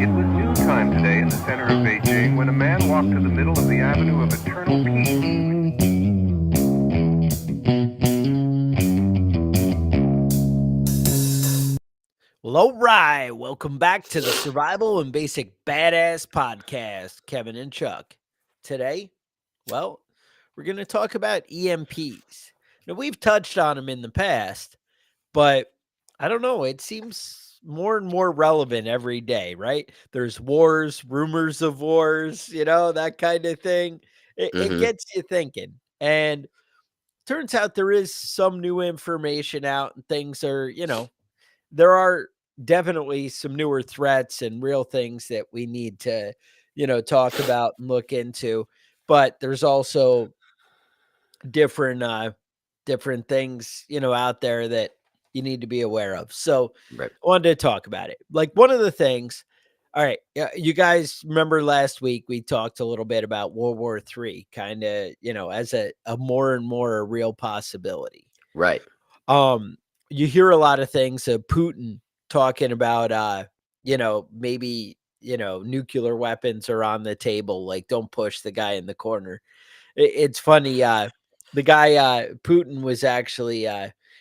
It was noontime today in the center of Beijing when a man walked to the middle of the Avenue of Eternal Peace. Well, all right. Welcome back to the Survival and Basic Badass Podcast, Kevin and Chuck. Today, well, we're going to talk about EMPs. Now, we've touched on them in the past, but I don't know. It seems more and more relevant every day, right? There's wars, rumors of wars, that kind of thing. It Mhm. gets you thinking. And turns out there is some new information out and things are, there are definitely some newer threats and real things that we need to, talk about and look into. But there's also different different things, out there that you need to be aware of. So Right. I wanted to talk about it. Like one of the things, all right, you guys remember last week we talked a little bit about World War III, kind of, as a more and more a real possibility. Right. You hear a lot of things of Putin talking about maybe, nuclear weapons are on the table, like don't push the guy in the corner. It's funny, the guy, Putin was actually,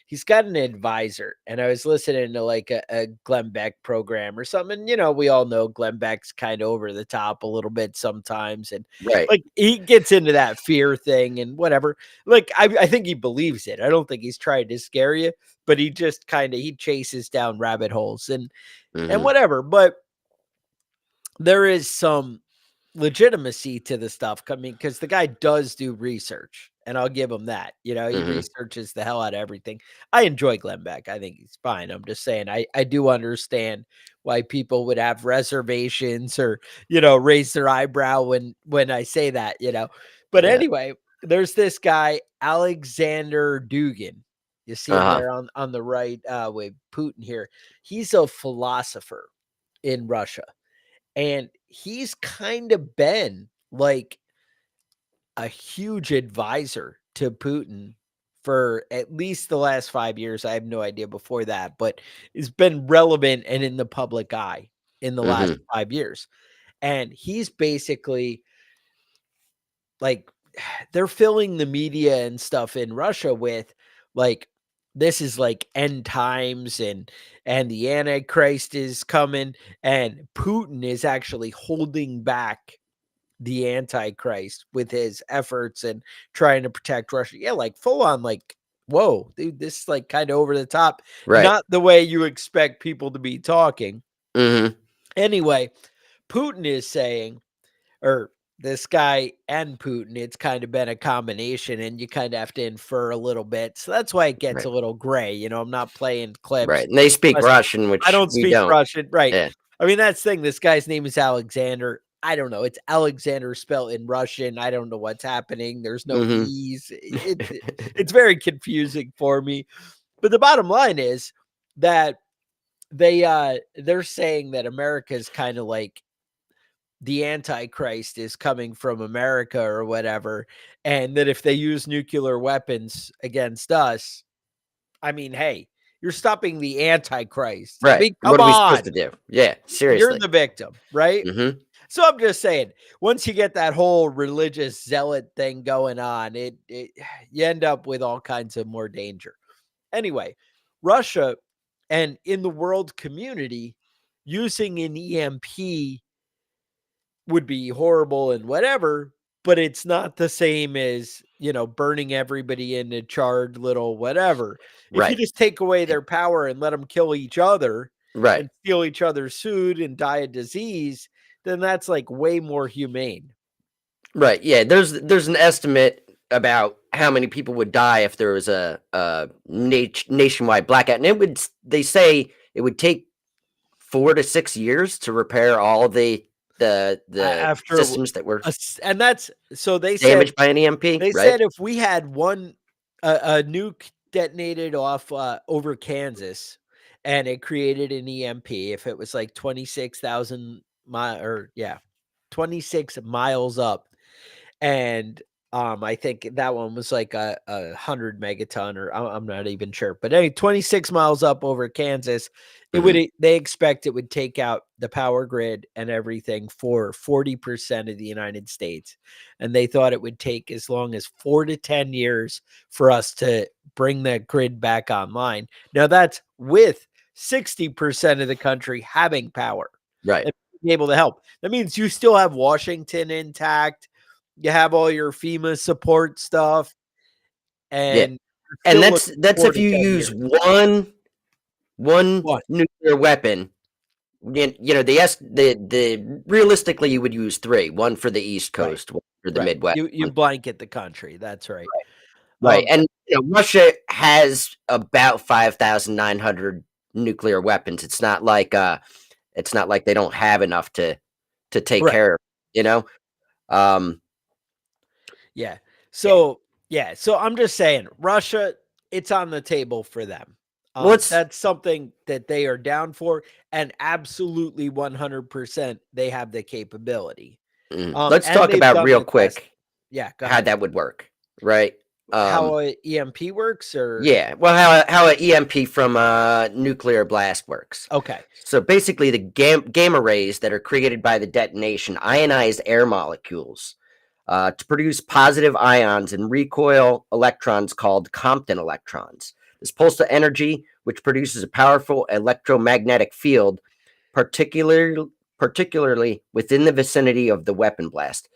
he's got an advisor, and I was listening to like a Glenn Beck program or something. We all know Glenn Beck's kind of over the top a little bit sometimes, and Right. like he gets into that fear thing and whatever. Like I think he believes it. I don't think he's trying to scare you, but he just kind of he chases down rabbit holes and Mhm. whatever. But there is some legitimacy to the stuff coming because the guy does do research, and I'll give him that. He Mhm. researches the hell out of everything. I enjoy Glenn Beck. I think he's fine. I'm just saying I do understand why people would have reservations or, raise their eyebrow when I say that. But Yeah. anyway, there's this guy, Alexander Dugin. You see him Uh-huh. there on the right with Putin here. He's a philosopher in Russia. And he's kind of been like a huge advisor to Putin for at least the last 5 years. I have no idea before that, but it's been relevant and in the public eye in the last Mhm. 5 years. And he's basically like they're filling the media and stuff in Russia with like this is like end times and the antichrist is coming and Putin is actually holding back the antichrist with his efforts and trying to protect Russia. Yeah, like full on like whoa, dude, this is like kind of over the top, Right. not the way you expect people to be talking. Mhm. Anyway, Putin is saying or this guy and Putin, it's kind of been a combination and you kind of have to infer a little bit. So that's why it gets Right. a little gray. I'm not playing clips. Right. And they speak Listen, Russian, I which don't we speak don't. Russian. Right. Yeah. I mean, that's the thing. This guy's name is Alexander. I don't know. It's Alexander spelled in Russian. I don't know what's happening. There's no Mhm. E's. It's very confusing for me. But the bottom line is that they're saying that America is kind of like the antichrist is coming from America or whatever, and that if they use nuclear weapons against us, I mean, hey, you're stopping the antichrist. I Right. mean, come What are we supposed to on. do? Yeah, You're seriously. the victim, right? Mhm. So I'm just saying, once you get that whole religious zealot thing going on, it you end up with all kinds of more danger. Anyway, Russia and in the world community using an EMP would be horrible and whatever, but it's not the same as, burning everybody into charred little whatever. If you Right. just take away And their power and let them kill each other right. and steal each other's food and die of disease, then that's like way more humane. Right. Yeah, there's an estimate about how many people would die if there was a nationwide blackout, and they say it would take 4 to 6 years to repair all the After systems that were and that's so damaged by an EMP, they right? said if we had one a nuke detonated off over Kansas and it created an EMP, if it was like 26,000 mile or yeah, 26 miles up and I think that one was like a 100 megaton, or I'm not even sure. But anyway, 26 miles up over Kansas, Mhm. they expect it would take out the power grid and everything for 40% of the United States. And they thought it would take as long as 4 to 10 years for us to bring that grid back online. Now that's with 60% of the country having power Right. and being able to help. That means you still have Washington intact. You have all your FEMA support stuff, Yeah. and you're And still that's looking that's 4 if to you 10 use years. one What? nuclear weapon. You know, the realistically you would use three, one for the East Right, Coast, one for the right. Midwest. You blanket the country, that's right. Right, Um, and, you know, Russia has about 5,900 nuclear weapons. It's not like they don't have enough to take right, care of, you know? Um, yeah. yeah. So I'm just saying, Russia, it's on the table for them. Let's That's something that they are down for, and absolutely 100% they have the capability. let's And talk they've about done real the test. quick Yeah, go how ahead. that would work, right? How a EMP works, or Yeah, well, how an EMP from a nuclear blast works. okay. So basically, the gamma rays that are created by the detonation ionize air molecules to produce positive ions and recoil electrons called Compton electrons. This pulse of energy, which produces a powerful electromagnetic field, particularly particularly within the vicinity of the weapon blast.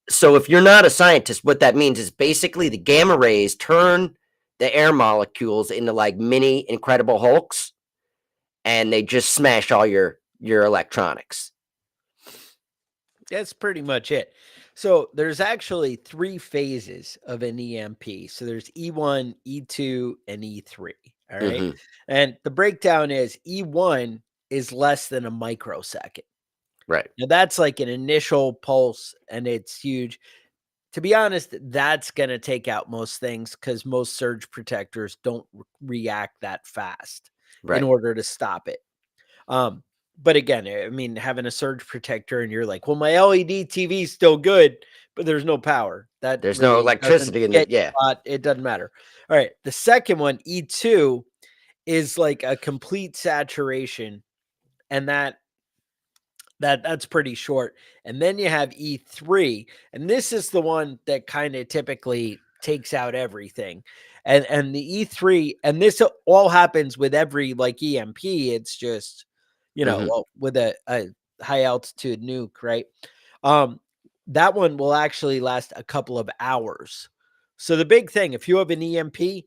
So if you're not a scientist, what that means is basically the gamma rays turn the air molecules into like mini Incredible Hulks, and they just smash all your electronics. That's pretty much it. So there's actually 3 phases of an EMP. So there's E1, E2, and E3. All right. Hmm. And the breakdown is E1 is less than a microsecond. Right. Now that's like an initial pulse and it's huge. To be honest, that's going to take out most things because most surge protectors don't react that fast in Right. order to stop it. Um, but again, I mean, having a surge protector and you're like, well, my LED TV is still good, but there's no power. That There's no really doesn't electricity in the get yeah. a lot. It doesn't matter. All right. The second one, E2, is like a complete saturation, and that's pretty short. And then you have E3, and this is the one that kind of typically takes out everything. And the E3, and this all happens with every like EMP. It's just, Hmm. well, with a high altitude nuke, right? Um, that one will actually last a couple of hours. So the big thing, if you have an EMP,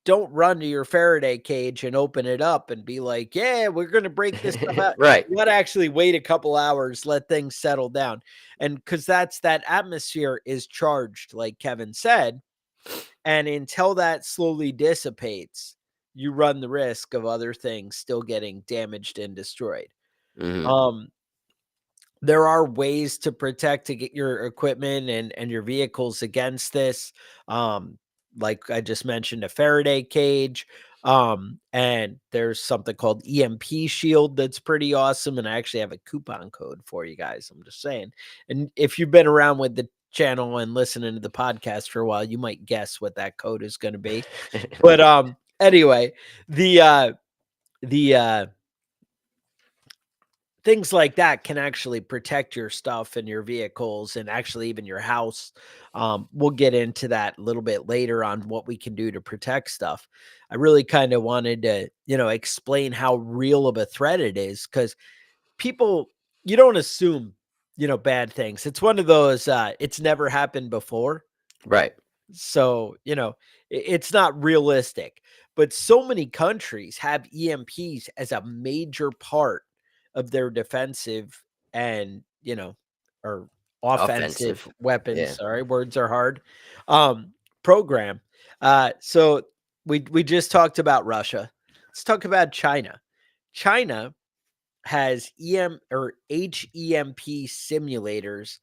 don't run to your Faraday cage and open it up and be like, "Yeah, we're gonna break this stuff out." Right. You gotta actually wait a couple hours, let things settle down. And because that atmosphere is charged, like Kevin said, and until that slowly dissipates, you run the risk of other things still getting damaged and destroyed. Hmm. Um, there are ways to protect to get your equipment and your vehicles against this. Like I just mentioned, a Faraday cage. And there's something called EMP Shield that's pretty awesome. And I actually have a coupon code for you guys. I'm just saying. And if you've been around with the channel and listening to the podcast for a while, you might guess what that code is going to be. But anyway, the things like that can actually protect your stuff and your vehicles and actually even your house. We'll get into that a little bit later on what we can do to protect stuff. I really kind of wanted to, explain how real of a threat it is because people, you don't assume, bad things. It's one of those, it's never happened before. Right. So, it's not realistic. But so many countries have EMPs as a major part of their defensive and, or offensive Offensive. weapons. Yeah. Sorry, words are hard. Um, Program. So we just talked about Russia. Let's talk about China. China has HEMP simulators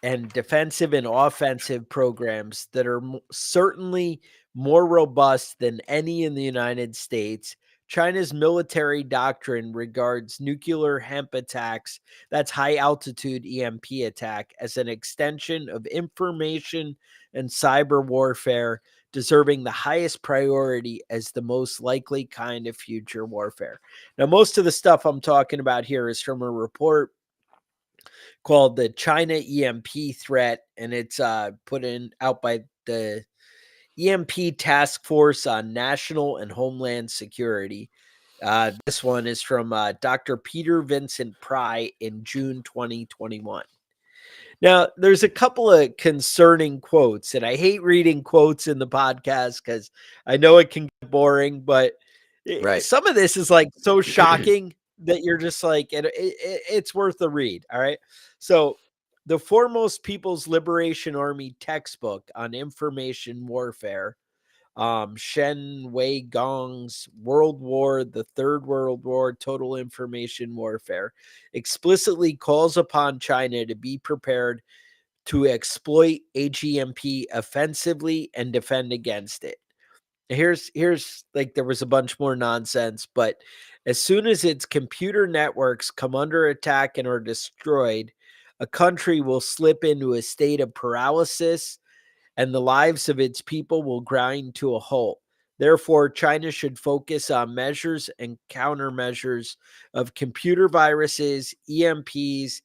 and defensive and offensive programs that are certainly more robust than any in the United States, China's military doctrine regards nuclear hemp attacks, that's high altitude EMP attack, as an extension of information and cyber warfare, deserving the highest priority as the most likely kind of future warfare. Now, most of the stuff I'm talking about here is from a report called the China EMP Threat, and it's put in out by the EMP Task Force on National and Homeland Security. This one is from Dr. Peter Vincent Pry in June 2021. Now, there's a couple of concerning quotes, and I hate reading quotes in the podcast because I know it can get boring, but Right. some of this is like so shocking that you're just like, it's worth a read. All right. So, the foremost People's Liberation Army textbook on information warfare, Shen Wei Gong's the Third World War, Total Information Warfare, explicitly calls upon China to be prepared to exploit AGMP offensively and defend against it. Here's like there was a bunch more nonsense, but as soon as its computer networks come under attack and are destroyed, a country will slip into a state of paralysis and the lives of its people will grind to a halt. Therefore, China should focus on measures and countermeasures of computer viruses, EMPs,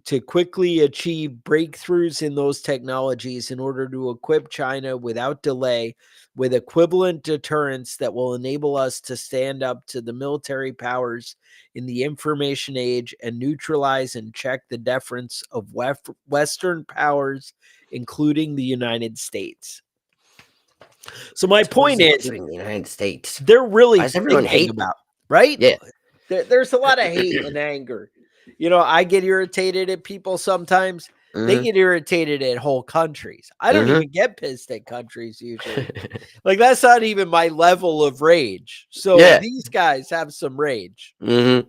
to quickly achieve breakthroughs in those technologies in order to equip China without delay with equivalent deterrence that will enable us to stand up to the military powers in the information age and neutralize and check the deference of Western powers, including the United States. So my point is, including the United States. they're really Why does everyone thinking hate about, right? Yeah. There's a lot of hate and anger. You know, I get irritated at people sometimes. They Mhm. get irritated at whole countries. I don't Mhm. even get pissed at countries usually. Like, that's not even my level of rage. So Yeah. these guys have some rage. Mhm.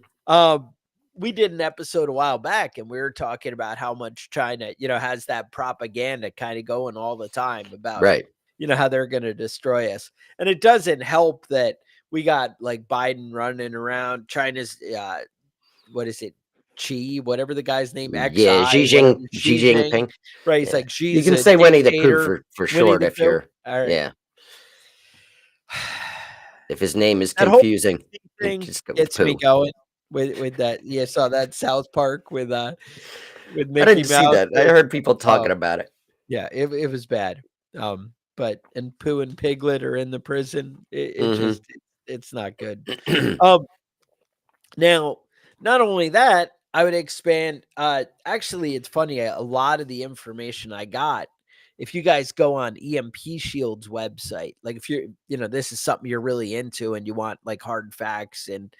We did an episode a while back and we were talking about how much China, has that propaganda kind of going all the time about, Right. how they're going to destroy us. And it doesn't help that we got like Biden running around China's, what is it? Whatever the guy's name, Yeah, XI, whatever, Xi Xi Jinping, Jinping. right? He's Yeah. like, You she's can a say Winnie the Pooh dictator. for Winnie short the if Pooh. you're All right. yeah. If his name is That whole confusing, thing just go with gets me Pooh. going with that. You saw that South Park with I Mickey didn't see Mouse. that. I heard people talking about it. Yeah, it was bad. But and Pooh and Piglet are in the prison. It Mhm. just it's not good. Now, not only that, I would expand. Actually, it's funny. A lot of the information I got, if you guys go on EMP Shield's website, like if you're, this is something you're really into and you want like hard facts and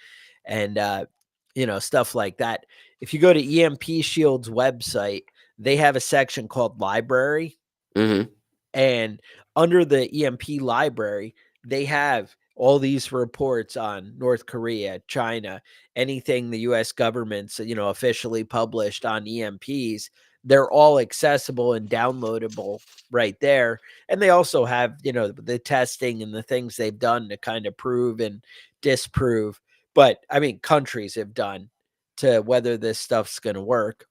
stuff like that. If you go to EMP Shield's website, they have a section called Library. Mhm. And under the EMP library, they have all these reports on North Korea, China, anything the US government's, officially published on EMPs. They're all accessible and downloadable right there. And they also have, the testing and the things they've done to kind of prove and disprove. But I mean, countries have done to whether this stuff's going to work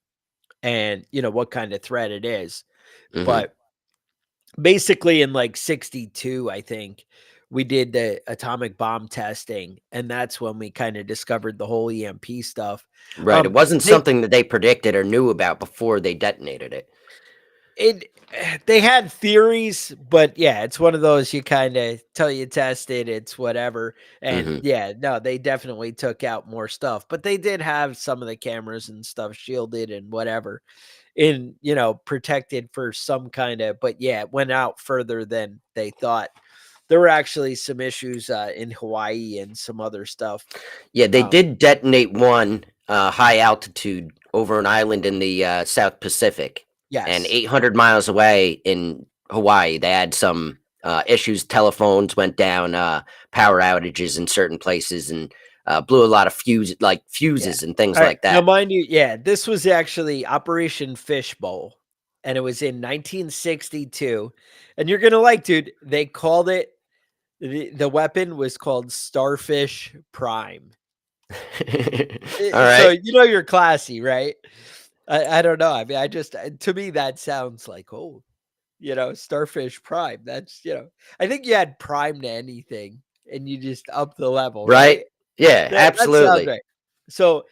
and, what kind of threat it is. Mhm. But basically in like 62, I think we did the atomic bomb testing, and that's when we kind of discovered the whole EMP stuff. Right. It wasn't They something that they predicted or knew about before they detonated it. it they had theories, but yeah, it's one of those you kind of till you test it, it's whatever. And Mhm. yeah, no, they definitely took out more stuff, but they did have some of the cameras and stuff shielded and whatever in, protected for some kind of, but yeah, it went out further than they thought. There were actually some issues in Hawaii and some other stuff. Yeah, they Um, did detonate one high altitude over an island in the South Pacific, and yes. 800 miles away in Hawaii, they had some issues. Telephones went down, power outages in certain places, and blew a lot of Yeah. fuses and things All right. like Now, that. mind you, yeah, this was actually Operation Fishbowl, and it was in 1962. And you're gonna like, dude, they called it The weapon was called Starfish Prime. All So right. you're classy, right? I don't know. I mean, to me that sounds like, oh, Starfish Prime. I think you had Prime to anything, and you just up the level, Right. right? Yeah, That sounds absolutely. right. So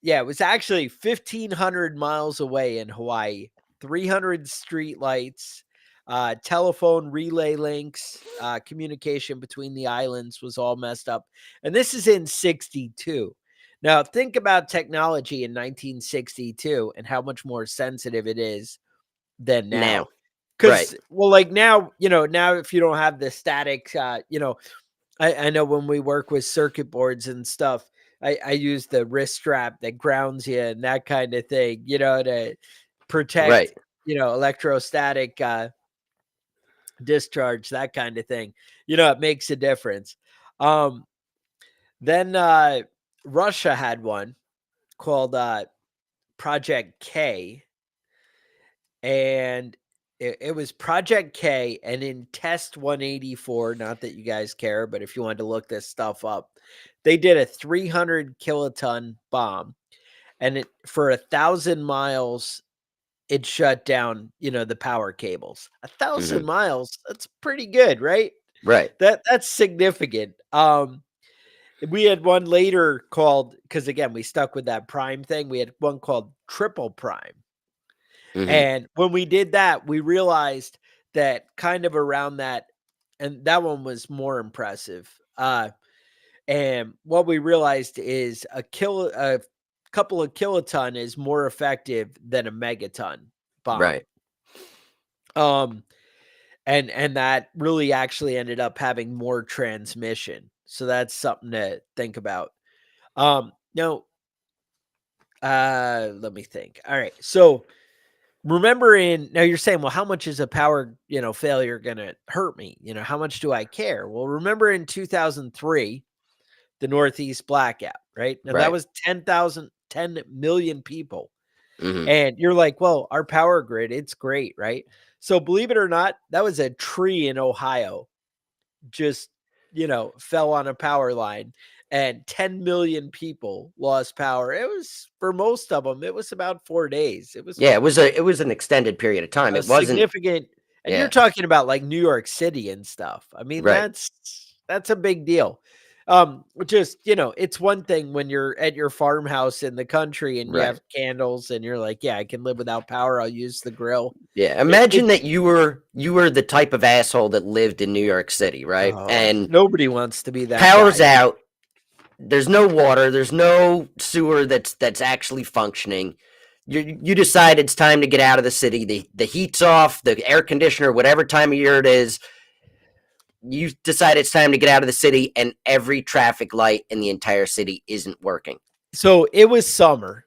yeah, it was actually 1,500 miles away in Hawaii. 300 street lights, telephone relay links, communication between the islands was all messed up. And this is in 62. Now, think about technology in 1962 and how much more sensitive it is than now. Now. Right. Because, well, like now if you don't have the static, I know when we work with circuit boards and stuff, I use the wrist strap that grounds you and that kind of thing, to protect, Right. electrostatic discharge, that kind of thing. It makes a difference. Um, then Russia had one called Project K, and it was Project K, and in Test 184, not that you guys care, but if you wanted to look this stuff up, they did a 300 kiloton bomb, and for 1,000 miles, it shut down, the power cables. 1,000 Mhm. miles, that's pretty good, right? Right. That's significant. We had one later called, because again, we stuck with that prime thing. We had one called Triple Prime. Mhm. And when we did that, we realized that kind of around that, and that one was more impressive. And what we realized is a couple of kiloton is more effective than a megaton bomb. Right. Um, and that really actually ended up having more transmission. So that's something to think about. Now, let me think. All right, so now you're saying, well, how much is a power, failure going to hurt me? How much do I care? Well, remember in 2003, the Northeast blackout, right? Now that Right. was 10 million people. Mhm. And you're like, well, our power grid, it's great, right? So believe it or not, that was a tree in Ohio just, fell on a power line and 10 million people lost power. It was, for most of them, it was about 4 days. It was Yeah, it was an extended period of time. a It wasn't. significant, and you're Yeah. talking about like New York City and stuff. I mean, Right. that's a big deal. Just, it's one thing when you're at your farmhouse in the country and you Right. have candles and you're like, yeah, I can live without power. I'll use the grill. Yeah. It Imagine that you were the type of asshole that lived in New York City, right? Oh, And nobody wants to be that power's guy. out. There's no water. There's no sewer that's actually functioning. You decide it's time to get out of the city. The heat's off. The air conditioner, whatever time of year it is, you decide it's time to get out of the city, and every traffic light in the entire city isn't working. So it was summer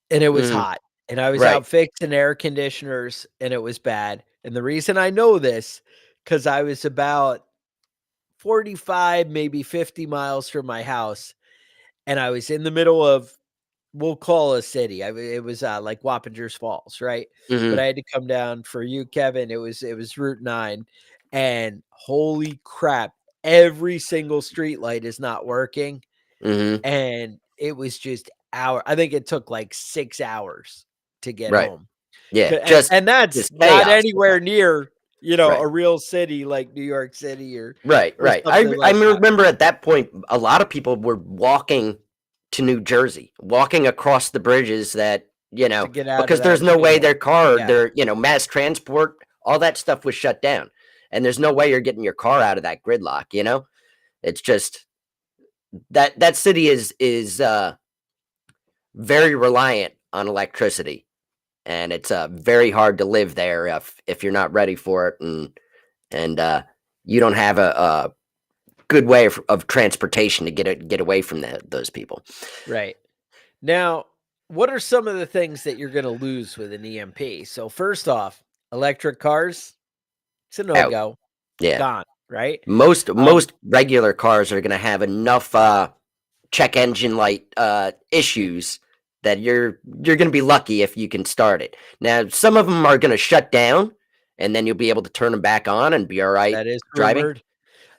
and it was Hmm. hot, and I was Right. out fixing air conditioners and it was bad. And the reason I know this, because I was about 45, maybe 50 miles from my house, and I was in the middle of, we'll call a city. It was like Wappingers Falls, right? But Hmm. I had to come down for you, Kevin. It was Route 9, and holy crap, every single street light is not working. Hmm. And it was just I think it took like 6 hours to get Right. home. Yeah. And that's Just not chaos. anywhere near, Right. a real city like New York City Right. or Right. something I like that remember at that point, a lot of people were walking to New Jersey, walking across the bridges that to get out of because there's that no way shithole. their car, Yeah. mass transport, all that stuff was shut down, and there's no way you're getting your car out of that gridlock. It's just that city is very reliant on electricity, and it's very hard to live there if you're not ready for it, and you don't have a good way of transportation to get away from those people. Right. Now, what are some of the things that you're gonna lose with an EMP? So first off, electric cars, it's a Out. no-go. Yeah. Gone, right? Um, Most regular cars are going to have enough check engine light issues that you're going to be lucky if you can start it. Now, some of them are going to shut down, and then you'll be able to turn them back on and be all right that is driving. rumored.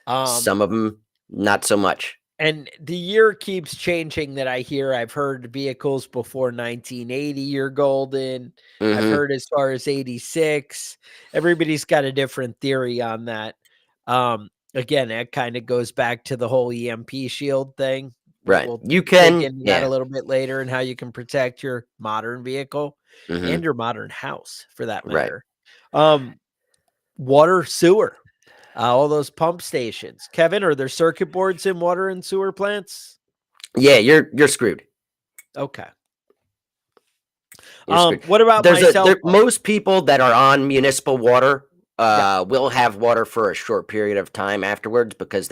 Um, Some of them, not so much. and the year keeps changing that I hear. I've heard vehicles before 1980 you're golden. I've Hmm. heard as far as 86. Everybody's got a different theory on that. Again, that kind of goes back to the whole EMP shield thing. Right. We'll You dig can, into that a yeah. little bit later and how you can protect your modern vehicle Hmm. and your modern house for that Right. matter. Um, Water, sewer. All those pump stations. Kevin, are there circuit boards in water and sewer plants? Yeah, you're screwed. Okay. You're screwed. What about my cell phone? Most people that are on municipal water Yeah, will have water for a short period of time afterwards because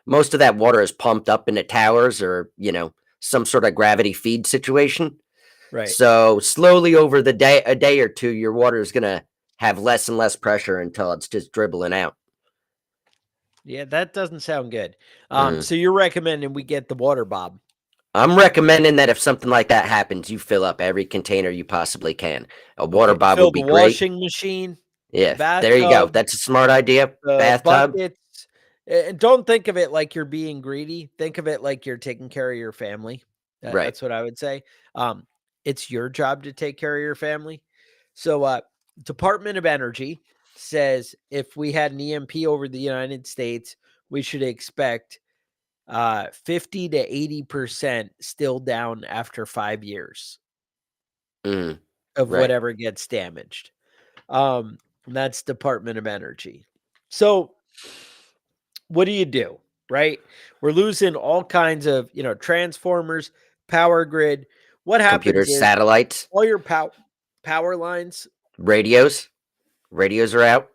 most of that water is pumped up into towers or, some sort of gravity feed situation. right. So slowly over a day or two, your water is gonna have less and less pressure until it's just dribbling out. Yeah, that doesn't sound good. Mhm. So you're recommending we get the water bob. I'm recommending that if something like that happens, you fill up every container you possibly can. A water Okay. bob Fill would the be great. washing machine, the Yeah, there you go. bathtub, That's a smart idea. the Bathtub, buckets. And don't think of it like you're being greedy. Think of it like you're taking care of your family. right. That's what I would say. Um, it's your job to take care of your family. So, Department of Energy says if we had an EMP over the United States, we should expect 50 to 80% still down after 5 years Mhm. of Right. whatever gets damaged. And that's Department of Energy. So, what do you do? Right? We're losing all kinds of, transformers, power grid. What happens Computers, is satellites, all your power lines, radios. Radios are out.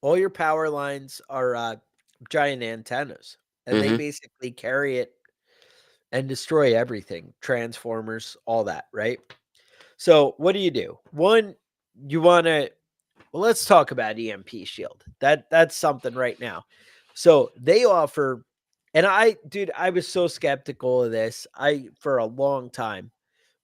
all your power lines are giant antennas, and they Mhm. basically carry it and destroy everything, transformers, all that, right? So, what do? One, you want to well, let's talk about EMP Shield. That's something right now. So, they offer and I was so skeptical of this. I for a long time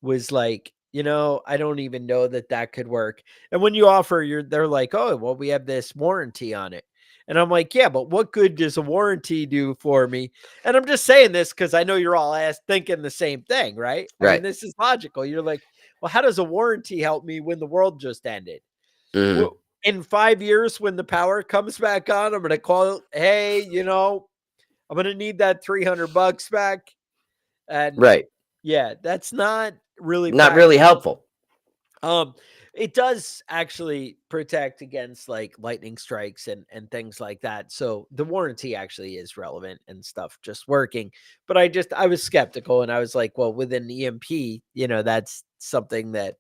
was like, I don't even know that that could work. And when you offer they're like, "Oh, well, we have this warranty on it." And I'm like, "Yeah, but what good does a warranty do for me?" And I'm just saying this because I know you're all thinking the same thing, right? I mean, Right. this is logical. You're like, "Well, how does a warranty help me when the world just ended?" Mhm. Well, in 5 years, when the power comes back on, I'm gonna call, "Hey, I'm gonna need that $300 back." And Right. yeah, that's not really Not really practical. helpful. Um, it does actually protect against like lightning strikes and things like that. So the warranty actually is relevant and stuff just working. But I was skeptical and I was like, well, with an EMP, that's something that,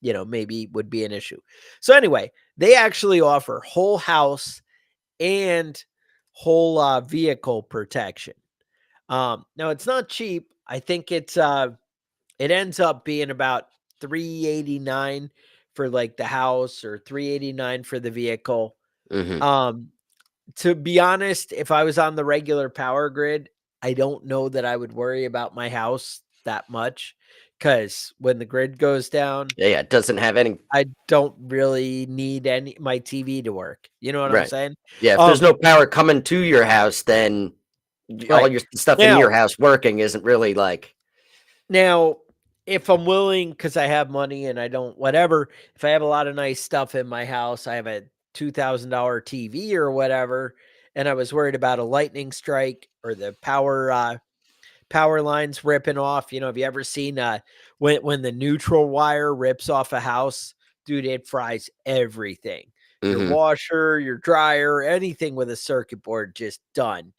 maybe would be an issue. So anyway, they actually offer whole house and whole vehicle protection. Now it's not cheap. I think it ends up being about 389 for like the house or 389 for the vehicle. Mhm. Um, to be honest, if I was on the regular power grid, I don't know that I would worry about my house that much because when the grid goes down, Yeah, it doesn't have any. I don't really need my TV to work. You know what I'm Right. saying? Yeah, if there's Um, no power coming to your house, then all right. your stuff in your Now, house working isn't really like. Now, if I'm willing, because I have money and I don't whatever, if I have a lot of nice stuff in my house, I have a $2,000 TV or whatever, and I was worried about a lightning strike or the power lines ripping off. Have you ever seen when the neutral wire rips off a house? Dude, it fries everything. Your Mhm. washer, your dryer, anything with a circuit board just done.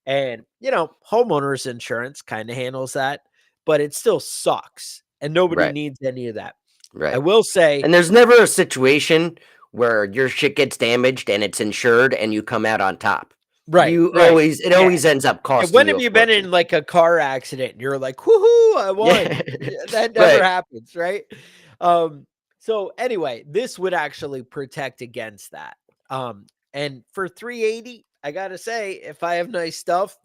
And, homeowners insurance kind of handles that, but it still sucks. And nobody Right. needs any of that. I Right. will say, And there's never a situation where your shit gets damaged and it's insured and you come out on top. right, right. It Yeah. always ends up And costing when you have a you been fortune. in like a car accident and you're like, woohoo, I Yeah. won? Yeah, that never Right. happens, right? Um, so anyway, this would actually protect against that. And for 380, I gotta say, if I have nice stuff,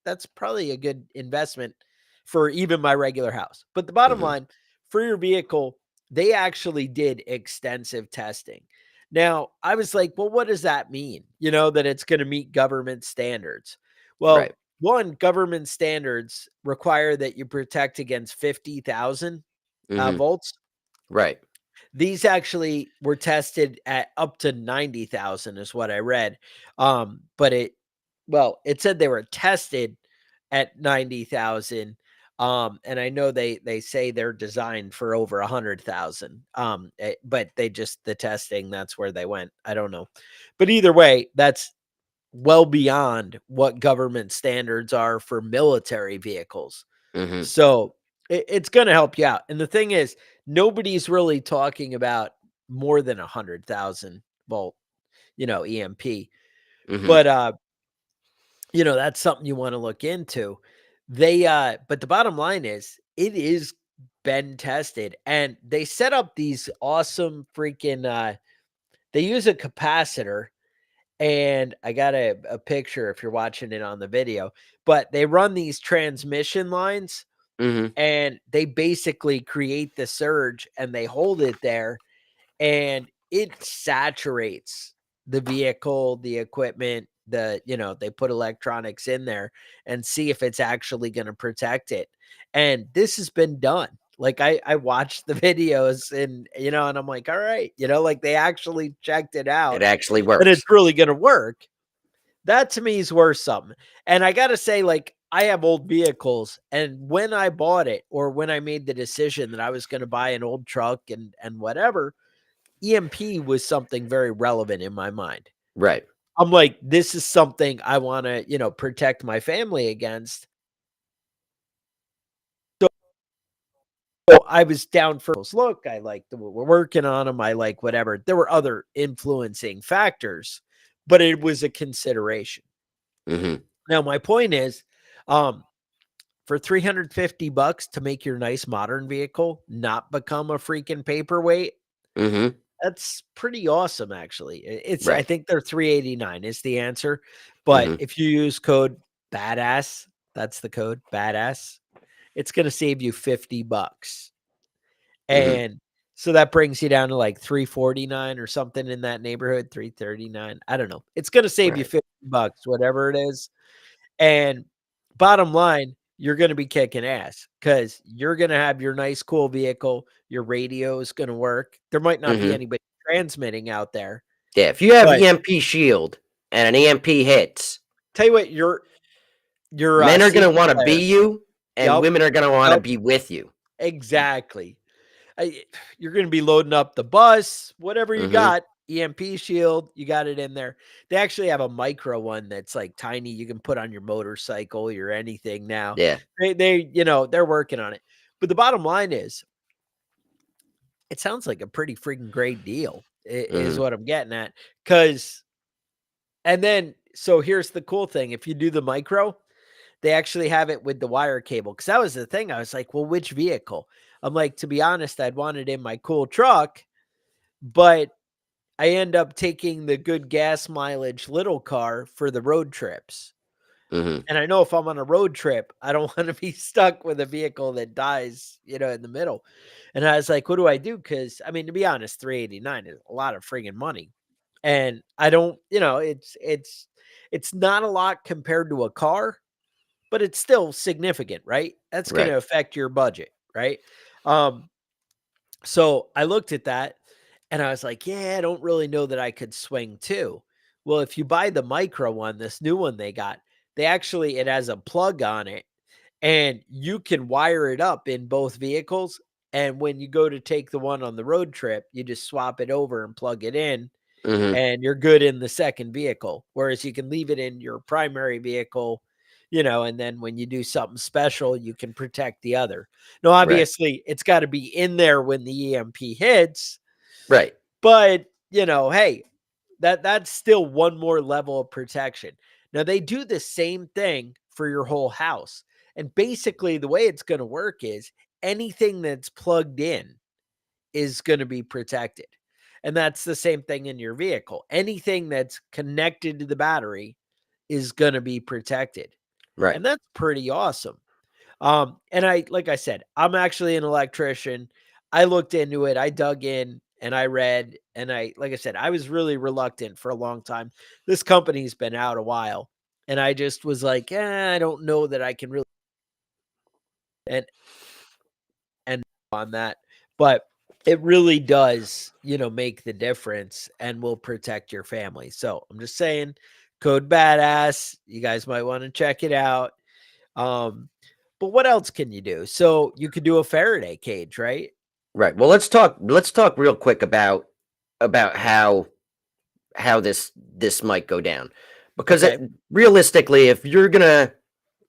that's probably a good investment for even my regular house. But the bottom Mhm. line, for your vehicle, they actually did extensive testing. Now, I was like, well, what does that mean? That it's going to meet government standards. Right. Well, one, government standards require that you protect against 50,000 Mhm. volts. Right. These actually were tested at up to 90,000 is what I read. But it said they were tested at 90,000. And I know they say they're designed for over 100,000. But the testing, that's where they went. I don't know. But either way, that's well beyond what government standards are for military vehicles. Mhm. So it's going to help you out. And the thing is, nobody's really talking about more than 100,000 volt, EMP. Mhm. But that's something you want to look into. But the bottom line is, it is been tested, and they set up these awesome freaking. They use a capacitor, and I got a picture if you're watching it on the video. But they run these transmission lines, Mhm. and they basically create the surge, and they hold it there, and it saturates the vehicle, the equipment, they put electronics in there and see if it's actually going to protect it. And this has been done. Like I watched the videos, and I'm like, all right, like they actually checked it It out actually and it's works. really going to work. That to me is worth something. And I gotta say, like, I have old vehicles, and when I bought it, or when I made the decision that I was gonna buy an old truck and whatever, EMP was something very relevant in my mind. Right. I'm like, this is something I wanna, protect my family against. So I was down for look, I like the we're working on them, I like whatever. There were other influencing factors, but it was a consideration. Mhm. Now, my point is, um, for 350 bucks to make your nice modern vehicle not become a freaking paperweight, Mhm. that's pretty awesome, actually. I Right. think they're 389 is the answer. But Mhm. if you use code badass, that's the code badass, it's going to save you 50 bucks. Mhm. And so that brings you down to like 349 or something in that neighborhood, 339. I don't know. It's going to save you Right. 50 bucks, whatever it is. And bottom line, you're gonna be kicking ass because 'cause you're gonna have your nice, cool vehicle, your radio is gonna work. There might not be Mhm. anybody transmitting out there, Yeah, if you have but EMP shield and an EMP hits, tell you what, your men are gonna single wanna be player. you and Yep, women are gonna wanna yep, be with you. exactly. You're gonna be loading up the bus, whatever you Mhm. got, EMP shield, you got it in there. They actually have a micro one that's, like, tiny, you can put on your motorcycle, your anything now. Yeah. They're working on it. But the bottom line is, it sounds like a pretty freaking great deal, is Mhm. what I'm getting at. Cause and then so here's the cool thing, if you do the micro, they actually have it with the wire cable. Cause that was the thing, I was like, "Well, which vehicle?" I'm like, "To be honest, I'd want it in my cool truck, but I end up taking the good gas mileage little car for the road trips." Mhm. And I know if I'm on a road trip, I don't wanna be stuck with a vehicle that dies, in the middle. And I was like, "What do I do?" Because I mean, to be honest, 389 is a lot of friggin' money. And I don't it's not a lot compared to a car, but it's still significant, right? That's Right. gonna affect your budget, right? Um, so I looked at that and I was like, "Yeah, I don't really know that I could swing 2." Well, if you buy the micro one, this new one they got, it has a plug on it, and you can wire it up in both vehicles, and when you go to take the one on the road trip, you just swap it over and plug it in, Mhm. and you're good in the second vehicle, whereas you can leave it in your primary vehicle, and then when you do something special, you can protect the other. Now, Right. obviously, it's gotta be in there when the EMP hits, Right. but, hey, that's still one more level of protection. Now they do the same thing for your whole house. And basically the way it's going to work is anything that's plugged in is going to be protected. And that's the same thing in your vehicle. Anything that's connected to the battery is going to be protected. Right. And that's pretty awesome. And like I said, I'm actually an electrician. I looked into it, I dug in, and I read, and like I said, I was really reluctant for a long time. This company's been out a while, and I just was like, I don't know that I can really and on that, but it really does, make the difference and will protect your family. So I'm just saying, code badass. You guys might want to check it out. But what else can you do? So you could do a Faraday cage, right? Right. Well, let's talk real quick about how this might go down. Because Okay. realistically, if you're going to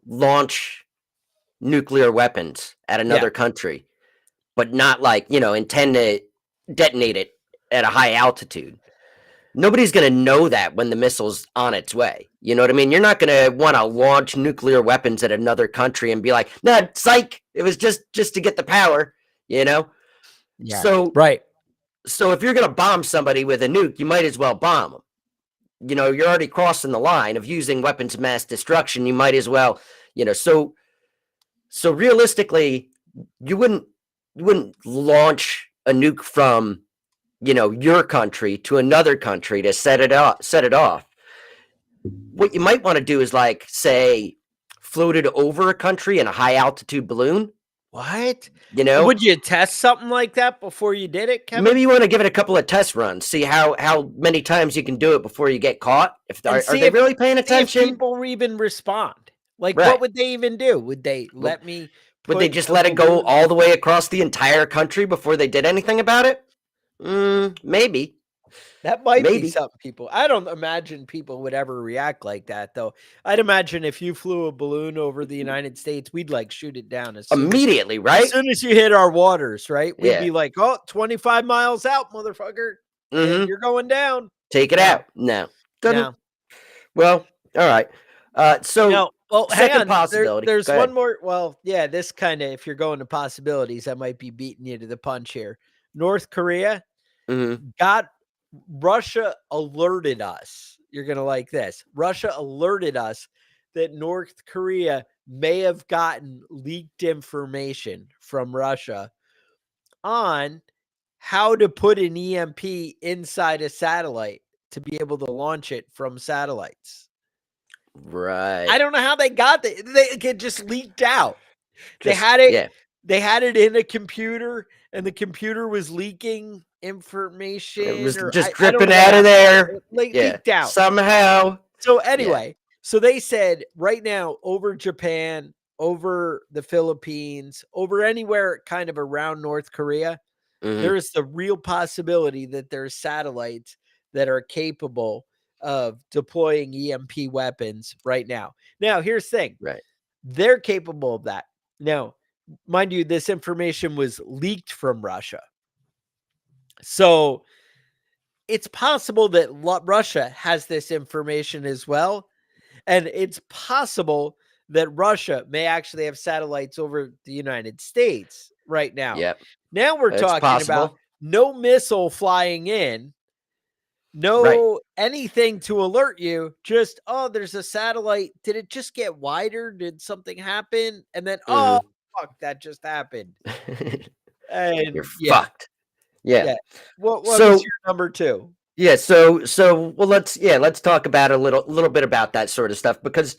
launch nuclear weapons at Yeah. another country, but not like, intend to detonate it at a high altitude, nobody's going to know that when the missile's on its way. You know what I mean? You're not going to want to launch nuclear weapons at another country and be like, "Nah, psych, it was just to get the power," you know? Yeah. So Right. so if you're going to bomb somebody with a nuke, you might as well bomb them. You're already crossing the line of using weapons of mass destruction. You might as well, so realistically, you wouldn't launch a nuke from, your country to another country to set it off. What you might want to do is, like, say, float it over a country in a high altitude balloon, What? you know? Would you test something like that before you did it, Maybe Kevin? you want to give it a couple of test runs, see how many times you can do it before you get caught. If And are they really paying see if attention? people even respond. Like, what Right. would they even do? Would they Well, let me would they put just a let it go balloon? all the way across the entire country before they did anything about it? Maybe. That might be Maybe. something people. I don't imagine people would ever react like that, though. I'd imagine if you flew a balloon over the United States, we'd like shoot it down Immediately, as right? soon as you hit our waters, right? We'd Yeah. be like, "Oh, 25 miles out, motherfucker, and Mm-hmm. you're going down." Take it No, out. No. Couldn't. no. Well, all right. So No, well, hang second on. possibility. There's Go one ahead. more. Well, yeah, this kind of, if you're going to possibilities, I might be beating you to the punch here. North Korea Mm-hmm. got Russia alerted us. You're going to like this. Russia alerted us that North Korea may have gotten leaked information from Russia on how to put an EMP inside a satellite to be able to launch it from satellites. Right. I don't know how they got that. It just leaked out. They Just had it yeah. they had it in a computer, and the computer was leaking It information, was or just I don't dripping know what out of happened. there. It, like, Yeah. leaked out. Somehow. So Yeah. anyway, so they said right now over Japan, over the Philippines, over anywhere kind of around North Korea, Mm-hmm. there is the real possibility that there's satellites that are capable of deploying EMP weapons right now. Now, here's the thing. Right. They're capable of that. Now, mind you, this information was leaked from Russia. So it's possible that Russia has this information as well. And it's possible that Russia may actually have satellites over the United States right now. Yep. Now we're It's talking about possible. no missile flying in, Right. no anything to alert you, just, oh, there's a satellite. Did it just get wider? Did something happen? And then, oh, Mm-hmm. fuck, that just happened. You're And yeah, fucked. Yeah. yeah. What was So your number two? yeah, so well, let's talk about a little bit about that sort of stuff, because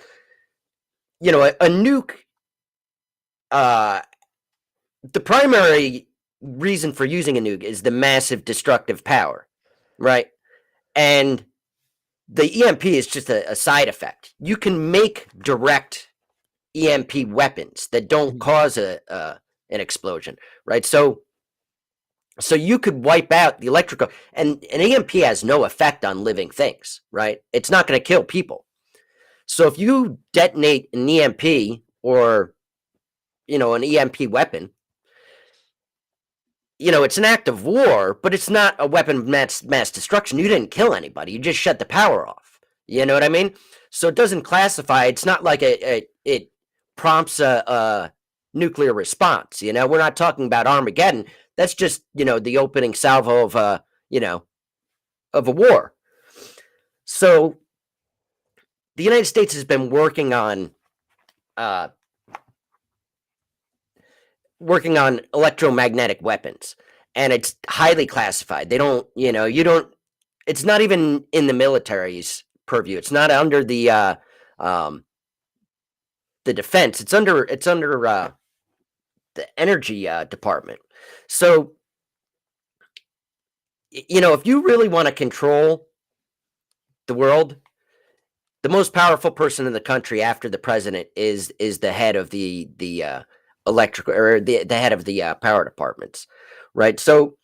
a nuke, uh the primary reason for using a nuke is the massive destructive power, right? And the EMP is just a side effect. You can make direct EMP weapons that don't Mhm. cause an explosion, right? So you could wipe out the electrical, and an EMP has no effect on living things, right? It's not going to kill people. So if you detonate an EMP, or an EMP weapon, it's an act of war, but it's not a weapon of mass destruction. You didn't kill anybody. You just shut the power off. You know what I mean? So it doesn't classify. It's not like it prompts a nuclear response. We're not talking about Armageddon. That's just the opening salvo of a war. So the United States has been working on electromagnetic weapons, and it's highly classified. They don't, you don't. It's not even in the military's purview. It's not under um, the defense. It's under the energy department. So, if you really want to control the world, the most powerful person in the country after the president is the head of the electrical, or the head of the power departments, right? So,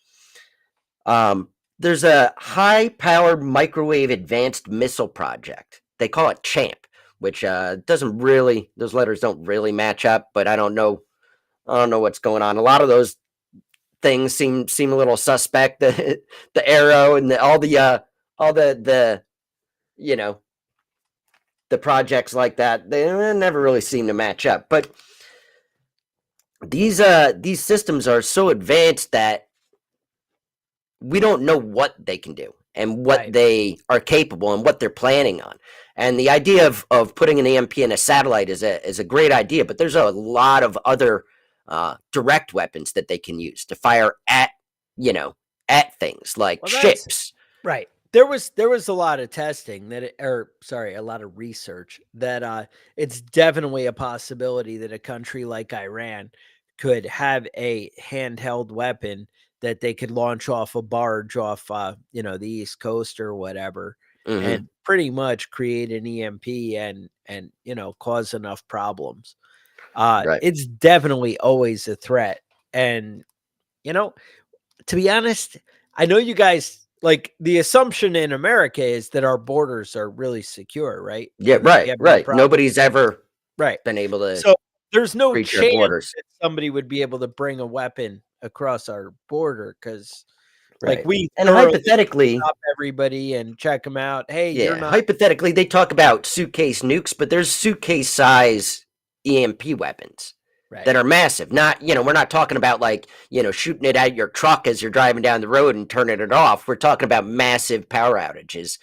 um, there's a high powered microwave advanced missile project. They call it CHAMP, which doesn't really, those letters don't really match up, but I don't know what's going on. A lot of those things seem a little suspect. The arrow and all the you know the projects like that, they never really seem to match up. But these systems are so advanced that we don't know what they can do and what Right. they are capable and what they're planning on. And the idea of putting an EMP in a satellite is a great idea, but there's a lot of other direct weapons that they can use to fire at things like Well, that's ships. right. There was a lot of testing or sorry, a lot of research that it's definitely a possibility that a country like Iran could have a handheld weapon that they could launch off a barge off the East Coast or whatever, Hmm. and pretty much create an EMP and cause enough problems. Right. It's definitely always a threat. And you know, to be honest, I know you guys like the assumption in America is that our borders are really secure, right? Yeah. We Right. have no Right. problem. Nobody's ever Right. been able to So there's no breach our chance borders. that somebody would be able to bring a weapon across our border because, like, Right. we And thoroughly hypothetically, stop everybody and check them out. Hey, you're yeah, not hypothetically, they talk about suitcase nukes, but there's suitcase size EMP weapons right. that are massive. Not, we're not talking about like, shooting it at your truck as you're driving down the road and turning it off. We're talking about massive power outages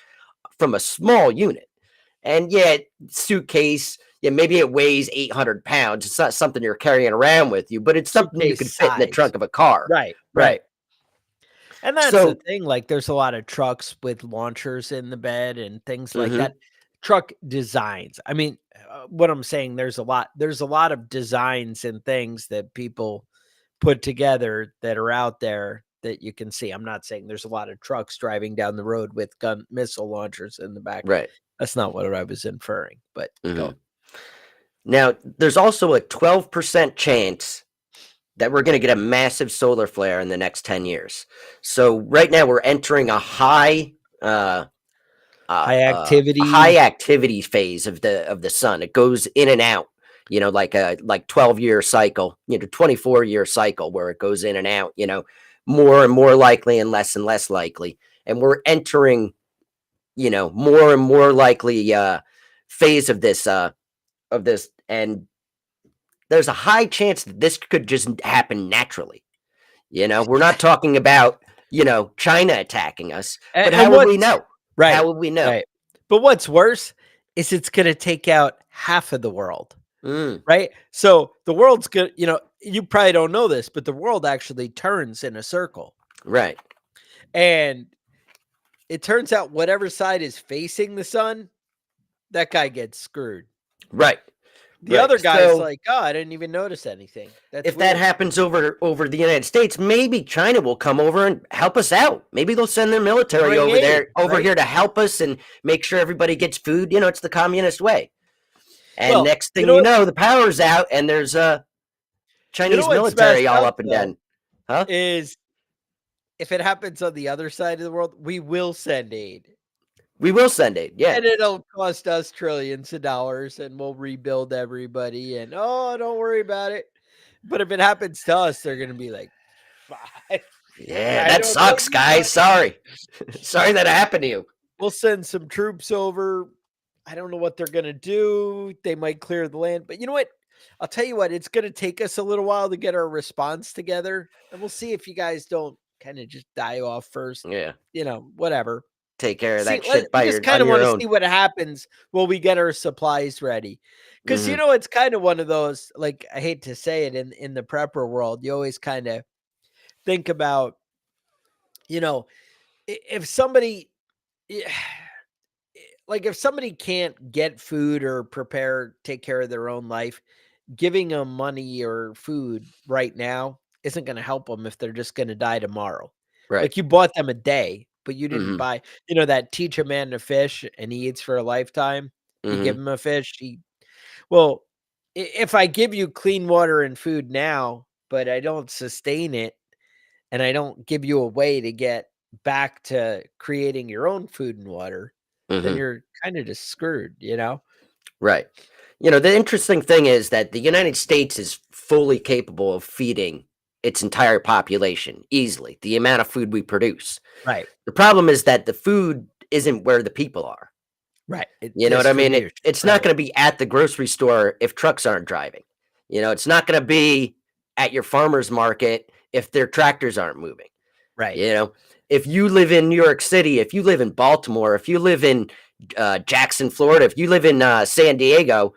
from a small unit. And yeah, suitcase, yeah, maybe it weighs 800 pounds. It's not something you're carrying around with you, but it's something you Suitcase could fit in the size. trunk of a car. Right. Right. Right. And that's the So, thing, like, there's a lot of trucks with launchers in the bed and things like mhm, that. Truck designs. I mean, what I'm saying, there's a lot of designs and things that people put together that are out there that you can see. I'm not saying there's a lot of trucks driving down the road with gun missile launchers in the back. right. That's not what I was inferring, but go. Mhm. Now, there's also a 12% chance that we're going to get a massive solar flare in the next 10 years. So right now we're entering uh, High a high activity. activity phase of the sun. It goes in and out, like a 12-year cycle, 24-year cycle where it goes in and out, more and more likely and less likely. And we're entering, more and more likely phase of this, and there's a high chance that this could just happen naturally. We're not talking about, China attacking us, but And how would we what's know? How right, would we know? right. But what's worse is it's gonna take out half of the world. Mm, Right? So the world's good, you probably don't know this, but the world actually turns in a circle. right, And it turns out whatever side is facing the sun, that guy gets screwed. right, The right. other guy's So like, "Oh, I didn't even notice anything. That's if that weird." happens over the United States, maybe China will come over and help us out. Maybe they'll send their military Bring aid, over right? here to help us and make sure everybody gets food. It's the communist way. And Well, next thing you know, the power's out and there's a Chinese what's military messed all up up and though down. Huh? is if it happens on the other side of the world, we will send aid. We will send aid. Yeah. And it'll cost us trillions of dollars and we'll rebuild everybody and oh, don't worry about it. But if it happens to us, they're gonna be like, "Fine. Yeah, I that don't know sucks, you, guys. buddy. Sorry. Sorry that happened to you. We'll send some troops over. I don't know what they're gonna do. They might clear the land, but you know what? I'll tell you what, it's gonna take us a little while to get our response together, and we'll see if you guys don't kind of just die off first. Yeah. Whatever. Take care of See, that shit we by just your kind on of your want to own. see what happens while we get our supplies ready. Because Mhm. it's kind of one of those, like I hate to say it in the prepper world, you always kind of think about, you know, if somebody, like if somebody can't get food or take care of their own life, giving them money or food right now isn't going to help them if they're just going to die tomorrow. Right. Like you bought them a day, but you didn't Mhm. buy, that teach a man to fish and he eats for a lifetime. You give Mhm. him a fish. Well, if I give you clean water and food now, but I don't sustain it and I don't give you a way to get back to creating your own food and water, then Mhm. you're kind of just screwed, you know? Right. The interesting thing is that the United States is fully capable of feeding its entire population easily, the amount of food we produce. Right. The problem is that the food isn't where the people are. Right. You know what I mean? Distribution. It's not Right. gonna be at the grocery store if trucks aren't driving. It's not gonna be at your farmer's market if their tractors aren't moving. Right. You know, if you live in New York City, if you live in Baltimore, if you live in Jackson, Florida, if you live in San Diego,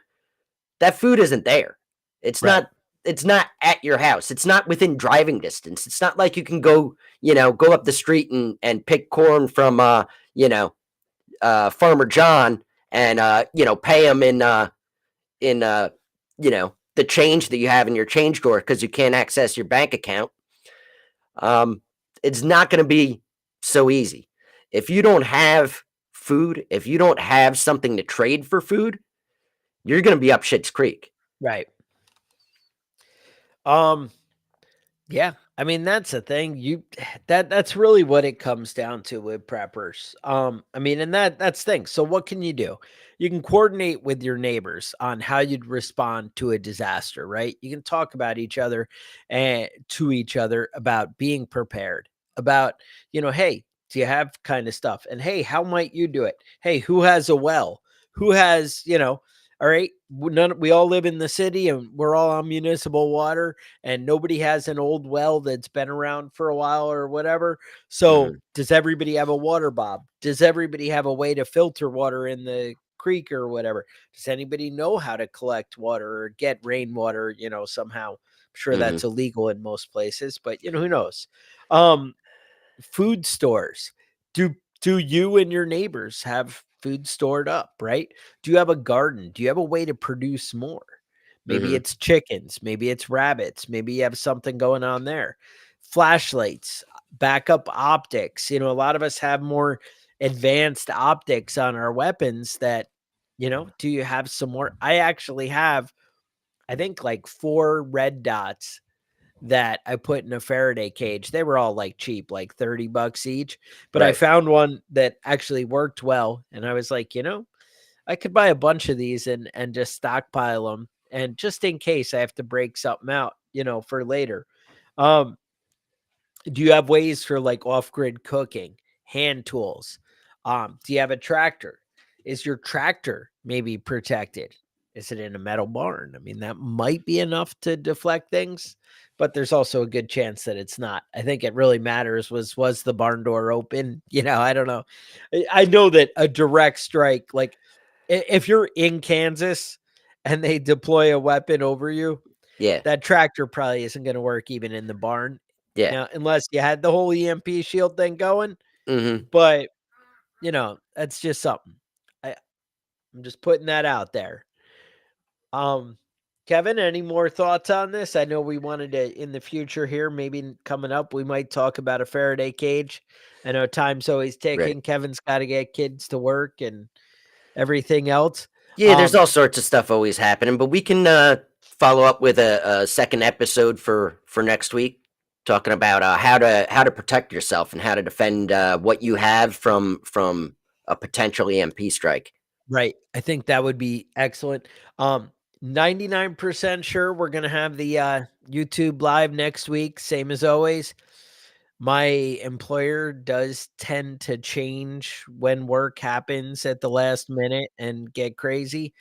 that food isn't there. It's Right. not. It's not at your house. It's not within driving distance. It's not like you can go up the street and pick corn from you know, Farmer John and pay him in the change that you have in your change drawer because you can't access your bank account. Um, it's not going to be so easy. If you don't have food, if you don't have something to trade for food, you're going to be up shit's creek. Right. Um, yeah. I mean, that's the thing. That's really what it comes down to with preppers. I mean, and that's thing. So what can you do? You can coordinate with your neighbors on how you'd respond to a disaster, right? You can talk about each other and to each other about being prepared, about, hey, do you have kind of stuff? And hey, how might you do it? Hey, who has a well? Who has, all right, we all live in the city and we're all on municipal water and nobody has an old well that's been around for a while or whatever. So, Mhm, does everybody have a water bob? Does everybody have a way to filter water in the creek or whatever? Does anybody know how to collect water or get rainwater, somehow? I'm sure mhm, that's illegal in most places, but who knows? Um, Food stores. Do you and your neighbors have food stored up, right? Do you have a garden? Do you have a way to produce more? Maybe mhm, it's chickens, maybe it's rabbits, maybe you have something going on there. Flashlights, backup optics. A lot of us have more advanced optics on our weapons that, do you have some more? I actually have, I think, like 4 red dots that I put in a Faraday cage. They were all like cheap, like $30 each, but I right, found one that actually worked well. And I was like, I could buy a bunch of these and just stockpile them. And just in case I have to break something out, for later. Um, do you have ways for like off-grid cooking, hand tools? Do you have a tractor? Is your tractor maybe protected? Is it in a metal barn? I mean, that might be enough to deflect things, but there's also a good chance that it's not. I think it really matters was the barn door open? I don't know. I know that a direct strike, like if you're in Kansas and they deploy a weapon over you, yeah, that tractor probably isn't gonna work even in the barn. yeah, Now, unless you had the whole EMP shield thing going, mhm, but, that's just something. I I'm just putting that out there. Um, Kevin, any more thoughts on this? I know we wanted to in the future here, maybe coming up, we might talk about a Faraday cage. I know time's always right. ticking. Kevin's gotta get kids to work and everything else. Yeah, there's all sorts of stuff always happening, but we can follow up with a second episode for next week, talking about how to protect yourself and how to defend what you have from a potential EMP strike. Right. I think that would be excellent. 99% sure we're gonna have the YouTube live next week, same as always. My employer does tend to change when work happens at the last minute and get crazy.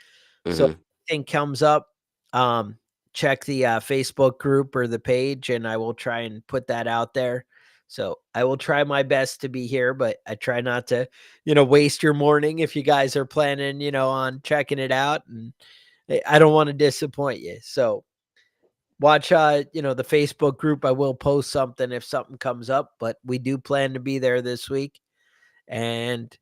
So Hmm. if anything comes up, um, check the Facebook group or the page, and I will try and put that out there. So I will try my best to be here, but I try not to, waste your morning if you guys are planning, on checking it out. And I don't want to disappoint you. So watch the Facebook group. I will post something if something comes up, but we do plan to be there this week. And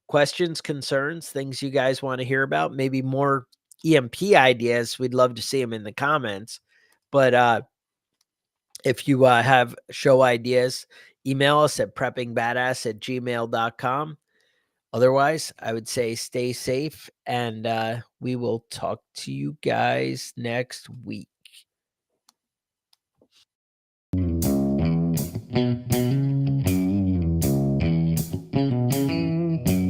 questions, concerns, things you guys want to hear about, maybe more EMP ideas, we'd love to see them in the comments. But if you have show ideas, email us at preppingbadass@gmail.com. Otherwise, I would say stay safe, and we will talk to you guys next week.